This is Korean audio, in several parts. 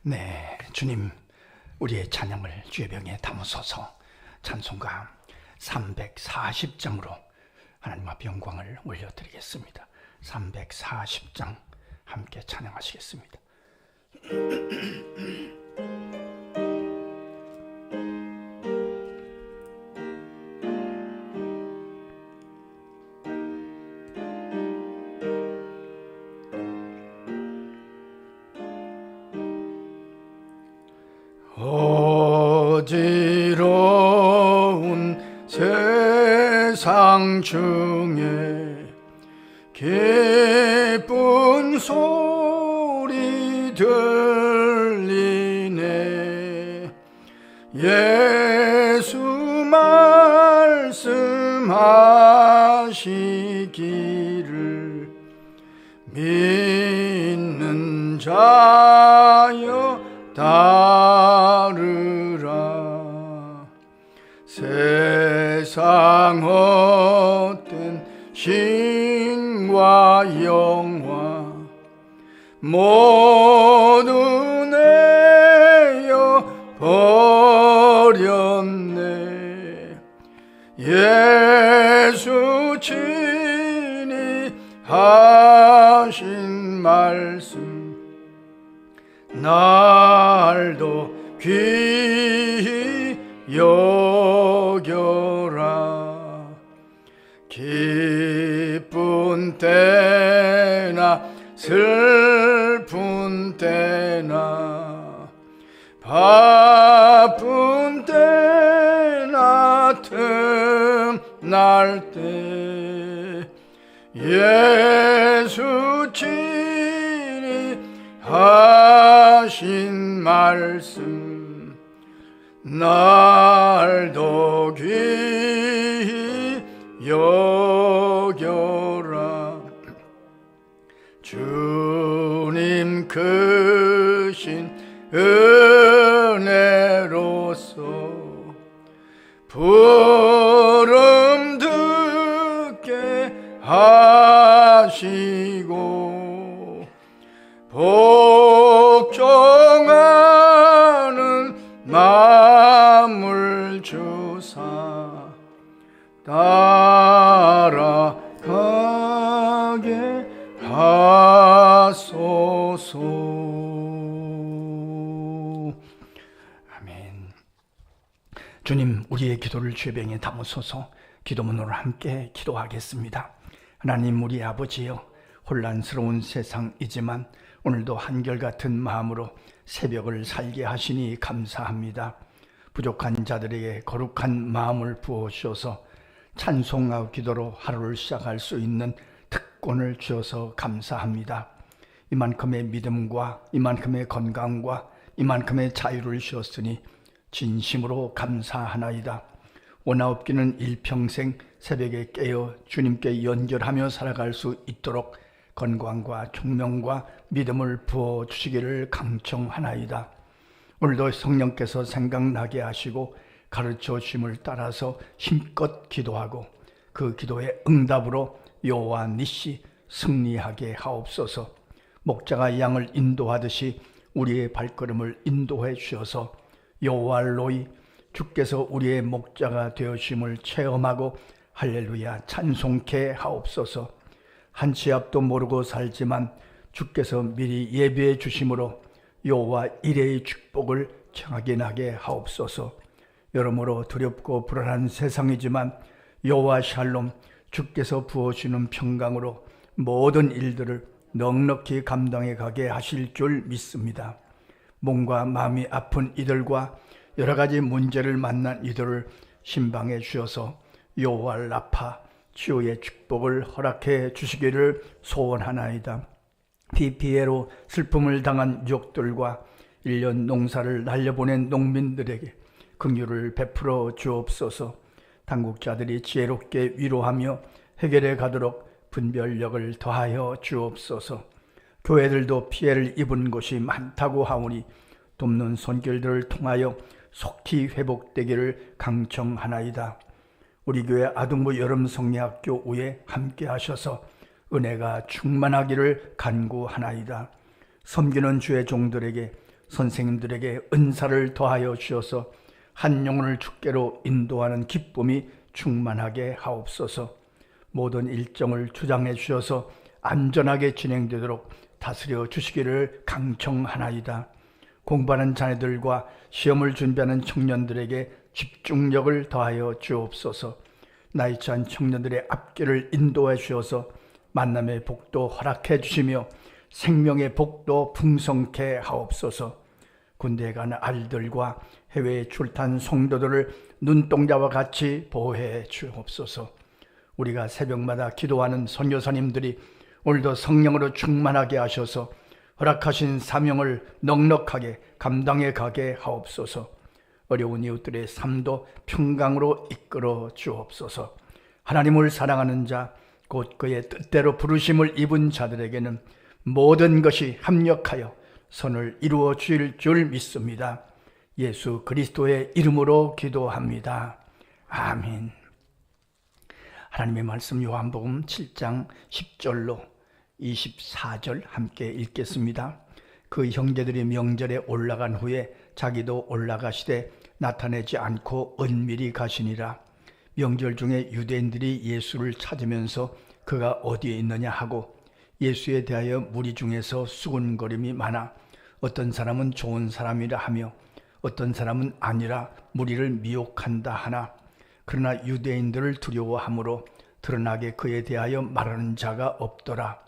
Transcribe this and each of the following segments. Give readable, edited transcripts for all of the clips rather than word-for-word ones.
네, 주님, 우리의 찬양을 주의 병에 담으소서. 찬송가 340장으로 하나님 앞에 영광을 올려드리겠습니다. 340장 함께 찬양하시겠습니다. 어지러운 세상 중에 기쁜 소리 들리네. 예수 말씀하시기를 믿는 자여 따르라. 세상 헛된 신과 영화 모두 내어 버렸네. 예수 친히 하신 말씀 날도 귀히 여겨라. 기쁜 때나 슬픈 때나 바쁜 때나 틈날 때 예수 친히 하신 말씀 날도 귀히 여겨라. 주님 크신 은혜로서 부름 듣게 하시고 복종하는 마음을 주사 따라가게 하소서. 아멘. 주님, 우리의 기도를 주의 병에 담으소서. 기도문으로 함께 기도하겠습니다. 하나님, 우리 아버지여, 혼란스러운 세상이지만 오늘도 한결같은 마음으로 새벽을 살게 하시니 감사합니다. 부족한 자들에게 거룩한 마음을 부어주셔서 찬송하고 기도로 하루를 시작할 수 있는 특권을 주셔서 감사합니다. 이만큼의 믿음과 이만큼의 건강과 이만큼의 자유를 주셨으니 진심으로 감사하나이다. 원하옵기는 일평생 새벽에 깨어 주님께 연결하며 살아갈 수 있도록 건강과 총명과 믿음을 부어주시기를 강청하나이다. 오늘도 성령께서 생각나게 하시고 가르쳐 주심을 따라서 힘껏 기도하고 그 기도의 응답으로 여호와 니시 승리하게 하옵소서. 목자가 양을 인도하듯이 우리의 발걸음을 인도해 주셔서 여호와 로이, 주께서 우리의 목자가 되어주심을 체험하고 할렐루야 찬송케 하옵소서. 한 치 앞도 모르고 살지만 주께서 미리 예비해 주심으로 여호와 이레의 축복을 확인하게 하옵소서. 여러모로 두렵고 불안한 세상이지만 여호와 샬롬, 주께서 부어주시는 평강으로 모든 일들을 넉넉히 감당해 가게 하실 줄 믿습니다. 몸과 마음이 아픈 이들과 여러 가지 문제를 만난 이들을 신방해 주셔서 여호와 라파, 치유의 축복을 허락해 주시기를 소원하나이다. 비 피해로 슬픔을 당한 유족들과 1년 농사를 날려보낸 농민들에게 긍휼을 베풀어 주옵소서. 당국자들이 지혜롭게 위로하며 해결해 가도록 분별력을 더하여 주옵소서. 교회들도 피해를 입은 곳이 많다고 하오니 돕는 손길들을 통하여 속히 회복되기를 강청하나이다. 우리 교회 아동부 여름성례학교 후에 함께 하셔서 은혜가 충만하기를 간구하나이다. 섬기는 주의 종들에게 선생님들에게 은사를 더하여 주셔서 한 영혼을 주께로 인도하는 기쁨이 충만하게 하옵소서. 모든 일정을 주장해 주셔서 안전하게 진행되도록 다스려 주시기를 강청하나이다. 공부하는 자녀들과 시험을 준비하는 청년들에게 집중력을 더하여 주옵소서. 나이 차인 청년들의 앞길을 인도해 주셔서 만남의 복도 허락해 주시며 생명의 복도 풍성케 하옵소서. 군대에 가는 아이들과 해외에 출탄 성도들을 눈동자와 같이 보호해 주옵소서. 우리가 새벽마다 기도하는 선교사님들이 오늘도 성령으로 충만하게 하셔서 허락하신 사명을 넉넉하게 감당해 가게 하옵소서. 어려운 이웃들의 삶도 평강으로 이끌어 주옵소서. 하나님을 사랑하는 자, 곧 그의 뜻대로 부르심을 입은 자들에게는 모든 것이 합력하여 선을 이루어 주실 줄 믿습니다. 예수 그리스도의 이름으로 기도합니다. 아멘. 하나님의 말씀 요한복음 7장 10절로 24절 함께 읽겠습니다. 그 형제들이 명절에 올라간 후에 자기도 올라가시되 나타내지 않고 은밀히 가시니라. 명절 중에 유대인들이 예수를 찾으면서 그가 어디에 있느냐 하고 예수에 대하여 무리 중에서 수군거림이 많아 어떤 사람은 좋은 사람이라 하며 어떤 사람은 아니라 무리를 미혹한다 하나 그러나 유대인들을 두려워하므로 드러나게 그에 대하여 말하는 자가 없더라.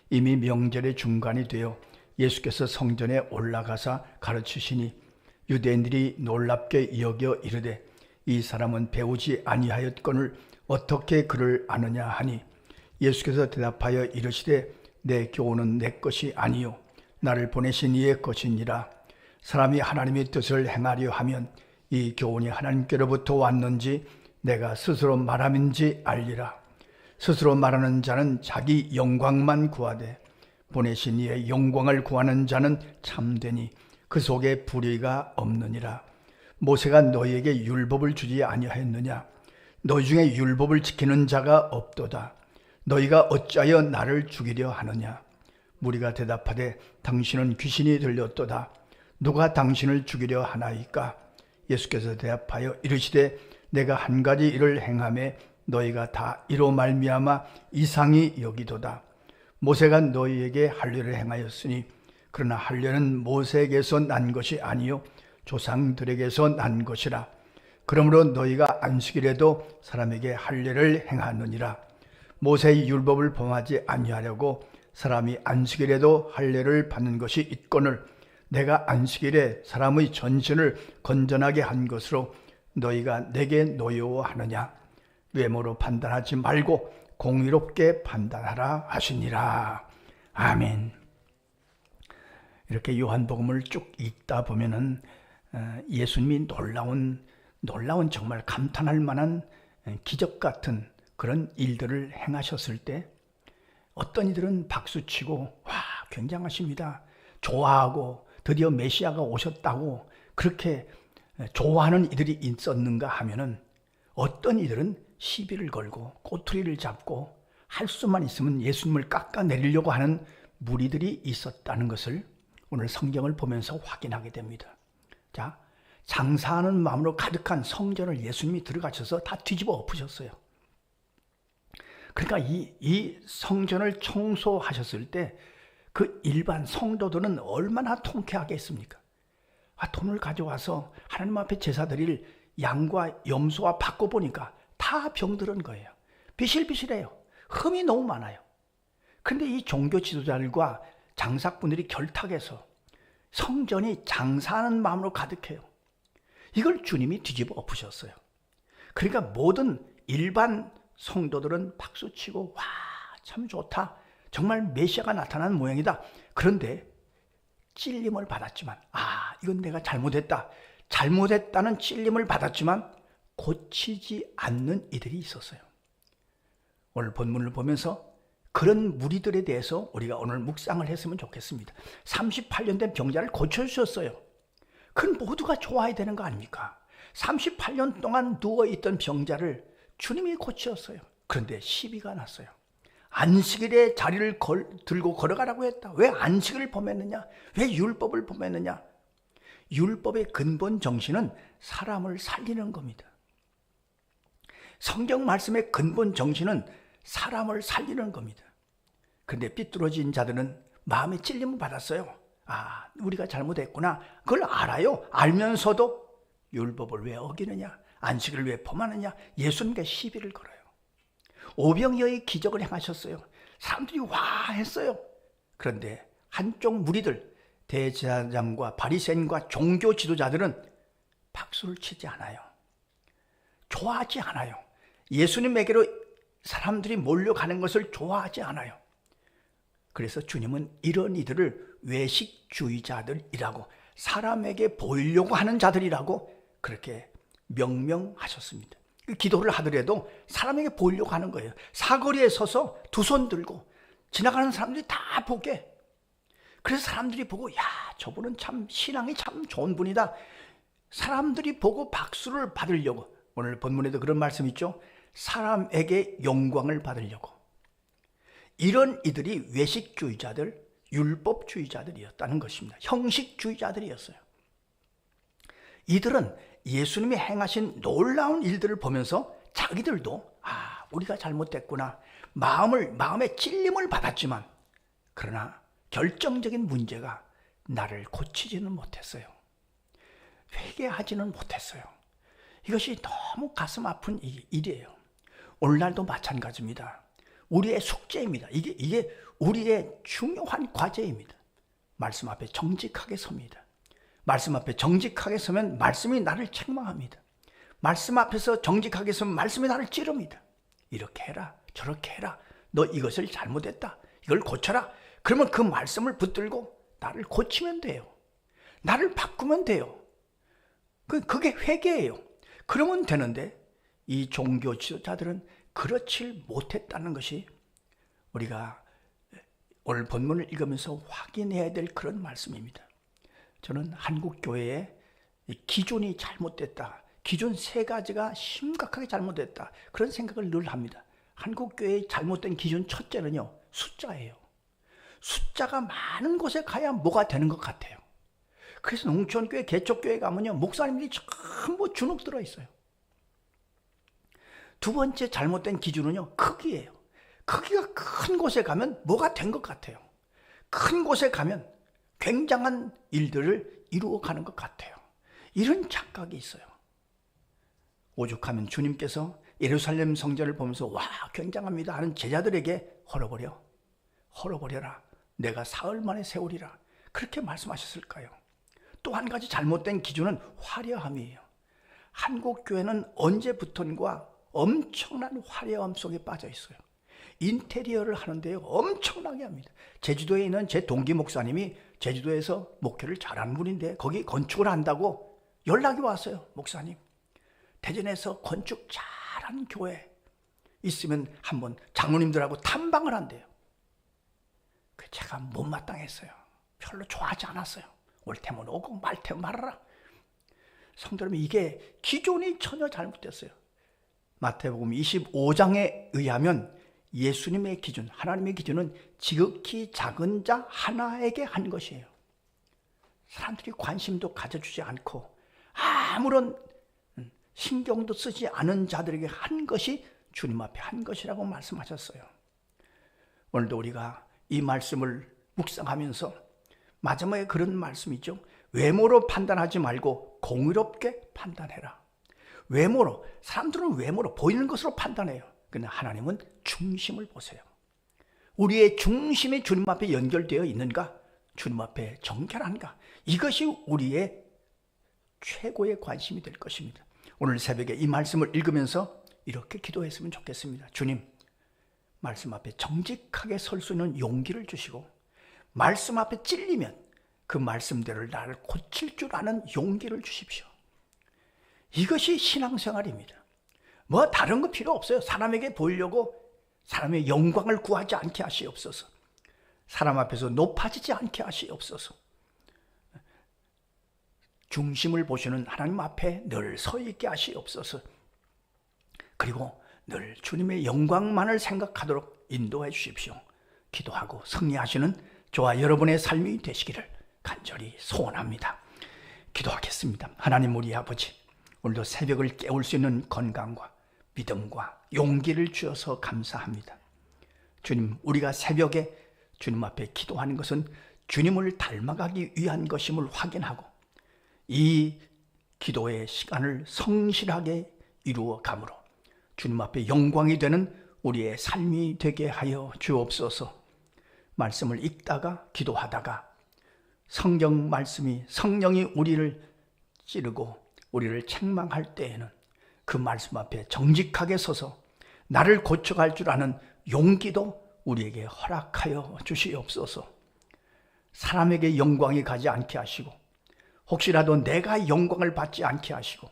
이미 명절의 중간이 되어 예수께서 성전에 올라가사 가르치시니 유대인들이 놀랍게 여겨 이르되 이 사람은 배우지 아니하였거늘 어떻게 그를 아느냐 하니 예수께서 대답하여 이르시되 내 교훈은 내 것이 아니요 나를 보내신 이의 것이니라. 사람이 하나님의 뜻을 행하려 하면 이 교훈이 하나님께로부터 왔는지 내가 스스로 말함인지 알리라. 스스로 말하는 자는 자기 영광만 구하되 보내신 이의 영광을 구하는 자는 참되니 그 속에 불의가 없느니라. 모세가 너희에게 율법을 주지 아니하였느냐? 너희 중에 율법을 지키는 자가 없도다. 너희가 어찌하여 나를 죽이려 하느냐? 무리가 대답하되 당신은 귀신이 들렸도다. 누가 당신을 죽이려 하나이까? 예수께서 대답하여 이르시되 내가 한 가지 일을 행하매 너희가 다 이로 말미암아 이상히 여기도다. 모세가 너희에게 할례를 행하였으니 그러나 할례는 모세에게서 난 것이 아니요 조상들에게서 난 것이라. 그러므로 너희가 안식일에도 사람에게 할례를 행하느니라. 모세의 율법을 범하지 아니하려고 사람이 안식일에도 할례를 받는 것이 있거늘 내가 안식일에 사람의 전신을 건전하게 한 것으로 너희가 내게 노여워하느냐? 외모로 판단하지 말고 공의롭게 판단하라 하시니라. 아멘. 이렇게 요한복음을 쭉 읽다 보면은 예수님이 놀라운 정말 감탄할 만한 기적 같은 그런 일들을 행하셨을 때 어떤 이들은 박수치고 와 굉장하십니다. 좋아하고 드디어 메시아가 오셨다고 그렇게 좋아하는 이들이 있었는가 하면은 어떤 이들은 시비를 걸고 꼬투리를 잡고 할 수만 있으면 예수님을 깎아내리려고 하는 무리들이 있었다는 것을 오늘 성경을 보면서 확인하게 됩니다. 자, 장사하는 마음으로 가득한 성전을 예수님이 들어가셔서 다 뒤집어 엎으셨어요. 그러니까 이 성전을 청소하셨을 때 그 일반 성도들은 얼마나 통쾌하겠습니까? 돈을 가져와서 하나님 앞에 제사 드릴 양과 염소와 바꿔보니까 다 병들은 거예요. 비실비실해요. 흠이 너무 많아요. 그런데 이 종교 지도자들과 장사꾼들이 결탁해서 성전이 장사하는 마음으로 가득해요. 이걸 주님이 뒤집어 엎으셨어요. 그러니까 모든 일반 성도들은 박수치고 와, 참 좋다. 정말 메시아가 나타난 모양이다. 그런데 찔림을 받았지만 이건 내가 잘못했다. 잘못했다는 찔림을 받았지만 고치지 않는 이들이 있었어요. 오늘 본문을 보면서 그런 무리들에 대해서 우리가 오늘 묵상을 했으면 좋겠습니다. 38년 된 병자를 고쳐주셨어요. 그건 모두가 좋아야 되는 거 아닙니까? 38년 동안 누워있던 병자를 주님이 고치셨어요. 그런데 시비가 났어요. 안식일에 자리를 들고 걸어가라고 했다. 왜 안식일을 범했느냐? 왜 율법을 범했느냐? 율법의 근본 정신은 사람을 살리는 겁니다. 성경 말씀의 근본 정신은 사람을 살리는 겁니다. 그런데 삐뚤어진 자들은 마음에 찔림을 받았어요. 아, 우리가 잘못했구나. 그걸 알아요. 알면서도 율법을 왜 어기느냐, 안식일을 왜 범하느냐, 예수님께 시비를 걸어요. 오병이어의 기적을 행하셨어요. 사람들이 와 했어요. 그런데 한쪽 무리들, 대제사장과 바리새인과 종교 지도자들은 박수를 치지 않아요. 좋아하지 않아요. 예수님에게로 사람들이 몰려가는 것을 좋아하지 않아요. 그래서 주님은 이런 이들을 외식주의자들이라고, 사람에게 보이려고 하는 자들이라고 그렇게 명명하셨습니다. 기도를 하더라도 사람에게 보이려고 하는 거예요. 사거리에 서서 두 손 들고 지나가는 사람들이 다 보게. 그래서 사람들이 보고, 야, 저분은 참 신앙이 참 좋은 분이다. 사람들이 보고 박수를 받으려고. 오늘 본문에도 그런 말씀 있죠. 사람에게 영광을 받으려고. 이런 이들이 외식주의자들, 율법주의자들이었다는 것입니다. 형식주의자들이었어요. 이들은 예수님이 행하신 놀라운 일들을 보면서 자기들도 우리가 잘못됐구나, 마음에 찔림을 받았지만, 그러나 결정적인 문제가 나를 고치지는 못했어요. 회개하지는 못했어요. 이것이 너무 가슴 아픈 일이에요. 오늘날도 마찬가지입니다. 우리의 숙제입니다. 이게 우리의 중요한 과제입니다. 말씀 앞에 정직하게 섭니다. 말씀 앞에 정직하게 서면 말씀이 나를 책망합니다. 말씀 앞에서 정직하게 서면 말씀이 나를 찌릅니다. 이렇게 해라, 저렇게 해라, 너 이것을 잘못했다, 이걸 고쳐라. 그러면 그 말씀을 붙들고 나를 고치면 돼요. 나를 바꾸면 돼요. 그게 회개예요. 그러면 되는데 이 종교 지도자들은 그렇지 못했다는 것이 우리가 오늘 본문을 읽으면서 확인해야 될 그런 말씀입니다. 저는 한국 교회의 기준이 잘못됐다, 기준 세 가지가 심각하게 잘못됐다, 그런 생각을 늘 합니다. 한국 교회의 잘못된 기준 첫째는요, 숫자예요. 숫자가 많은 곳에 가야 뭐가 되는 것 같아요. 그래서 농촌교회, 개척교회 가면요, 목사님들이 전부 주눅 들어 있어요. 두 번째 잘못된 기준은요, 크기예요. 크기가 큰 곳에 가면 뭐가 된 것 같아요. 큰 곳에 가면 굉장한 일들을 이루어가는 것 같아요. 이런 착각이 있어요. 오죽하면 주님께서 예루살렘 성전을 보면서 와, 굉장합니다 하는 제자들에게 헐어버려라, 내가 사흘 만에 세우리라, 그렇게 말씀하셨을까요? 또 한 가지 잘못된 기준은 화려함이에요. 한국 교회는 언제부턴가 엄청난 화려함 속에 빠져 있어요. 인테리어를 하는데요, 엄청나게 합니다. 제주도에 있는 제 동기 목사님이 제주도에서 목회를 잘하는 분인데 거기 건축을 한다고 연락이 왔어요. 목사님, 대전에서 건축 잘하는 교회 있으면 한번 장로님들하고 탐방을 한대요. 제가 못마땅했어요. 별로 좋아하지 않았어요. 올 테면 오고 말 테면 말아라. 성도 여러분, 이게 기준이 전혀 잘못됐어요. 마태복음 25장에 의하면 예수님의 기준, 하나님의 기준은 지극히 작은 자 하나에게 한 것이에요. 사람들이 관심도 가져주지 않고 아무런 신경도 쓰지 않은 자들에게 한 것이 주님 앞에 한 것이라고 말씀하셨어요. 오늘도 우리가 이 말씀을 묵상하면서 마지막에 그런 말씀이죠. 외모로 판단하지 말고 공의롭게 판단해라. 외모로, 사람들은 외모로 보이는 것으로 판단해요. 그러나 하나님은 중심을 보세요. 우리의 중심이 주님 앞에 연결되어 있는가? 주님 앞에 정결한가? 이것이 우리의 최고의 관심이 될 것입니다. 오늘 새벽에 이 말씀을 읽으면서 이렇게 기도했으면 좋겠습니다. 주님, 말씀 앞에 정직하게 설 수 있는 용기를 주시고, 말씀 앞에 찔리면 그 말씀대로 나를 고칠 줄 아는 용기를 주십시오. 이것이 신앙생활입니다. 뭐 다른 거 필요 없어요. 사람에게 보이려고 사람의 영광을 구하지 않게 하시옵소서. 사람 앞에서 높아지지 않게 하시옵소서. 중심을 보시는 하나님 앞에 늘 서 있게 하시옵소서. 그리고 늘 주님의 영광만을 생각하도록 인도해 주십시오. 기도하고 승리하시는 저와 여러분의 삶이 되시기를 간절히 소원합니다. 기도하겠습니다. 하나님 우리 아버지, 오늘도 새벽을 깨울 수 있는 건강과 믿음과 용기를 주셔서 감사합니다. 주님, 우리가 새벽에 주님 앞에 기도하는 것은 주님을 닮아가기 위한 것임을 확인하고 이 기도의 시간을 성실하게 이루어 가므로 주님 앞에 영광이 되는 우리의 삶이 되게 하여 주옵소서. 말씀을 읽다가 기도하다가 성경 말씀이 성령이 우리를 찌르고 우리를 책망할 때에는 그 말씀 앞에 정직하게 서서 나를 고쳐갈 줄 아는 용기도 우리에게 허락하여 주시옵소서. 사람에게 영광이 가지 않게 하시고 혹시라도 내가 영광을 받지 않게 하시고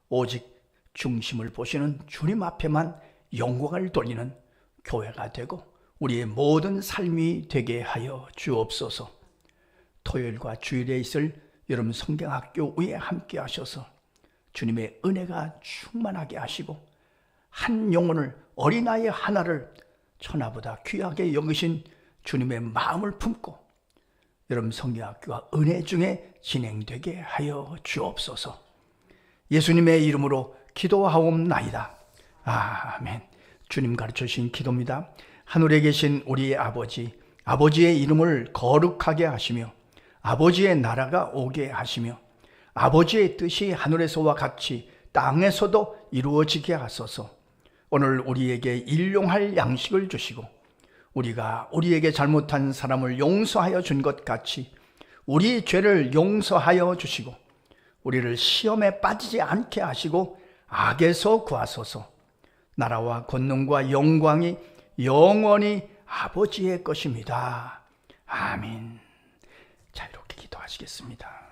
오직 중심을 보시는 주님 앞에만 영광을 돌리는 교회가 되고 우리의 모든 삶이 되게 하여 주옵소서. 토요일과 주일에 있을 여러분 성경학교 위에 함께 하셔서 주님의 은혜가 충만하게 하시고 한 영혼을, 어린아이 하나를 천하보다 귀하게 여기신 주님의 마음을 품고 여러분 성경학교가 은혜 중에 진행되게 하여 주옵소서. 예수님의 이름으로 기도하옵나이다. 아멘. 주님 가르쳐 주신 기도입니다. 하늘에 계신 우리 아버지, 아버지의 이름을 거룩하게 하시며 아버지의 나라가 오게 하시며 아버지의 뜻이 하늘에서와 같이 땅에서도 이루어지게 하소서. 오늘 우리에게 일용할 양식을 주시고 우리가 우리에게 잘못한 사람을 용서하여 준 것 같이 우리 죄를 용서하여 주시고 우리를 시험에 빠지지 않게 하시고 악에서 구하소서. 나라와 권능과 영광이 영원히 아버지의 것입니다. 아멘. 자, 이렇게 기도하시겠습니다.